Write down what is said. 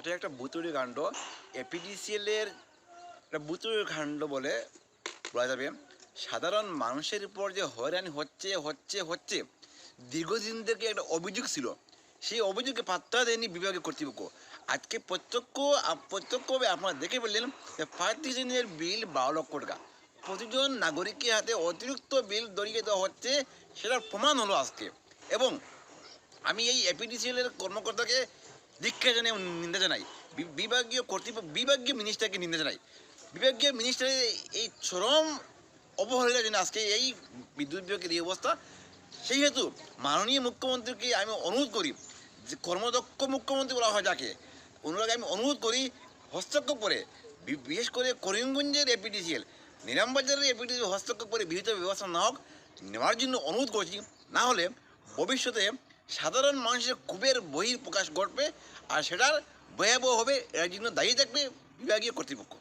এটা একটা ভুতুড়ে কাণ্ড। এপিডিসিএলের একটা ভুতুড়ে কাণ্ড বলে বলা যাবে। সাধারণ মানুষের উপর যে হয়রানি হচ্ছে দীর্ঘদিন থেকে একটা অভিযোগ ছিল। সেই অভিযোগকে পাত্তা দেয়নি বিভাগীয় কর্তৃপক্ষ। আজকে প্রত্যক্ষভাবে আপনারা দেখে ফেললেন যে পার্টিশনের বিল 12 লক্ষ টাকা প্রতিজন নাগরিকের হাতে অতিরিক্ত বিল ধরিয়ে দেওয়া হচ্ছে, সেটার প্রমাণ হলো আজকে। এবং আমি এই এপিডিসিএলের কর্মকর্তাকে দীক্ষা জানাই, নিন্দা জানাই, বিভাগীয় মিনিস্টারকে নিন্দা জানাই। বিভাগীয় মিনিস্টারের এই চরম অবহেলার জন্য আজকে এই বিদ্যুৎ বিভাগের এই অবস্থা। সেই হেতু মাননীয় মুখ্যমন্ত্রীকে আমি অনুরোধ করি, যে কর্মদক্ষ মুখ্যমন্ত্রী বলা হয় যাকে, ওনাকে আমি অনুরোধ করি হস্তক্ষেপ করে, বিশেষ করে করিমগঞ্জের এপিডিসিএল, নিলামবাজারের এপিডিসিএল হস্তক্ষেপ করে বিহিত ব্যবস্থা নেওয়ার জন্য অনুরোধ করছি। না হলে ভবিষ্যতে সাধারণ মানুষের ক্ষোভের বহিঃপ্রকাশ ঘটবে, আর সেটার ভয়াবহ হবে, এর জন্য দায়ী থাকবে বিভাগীয় কর্তৃপক্ষ।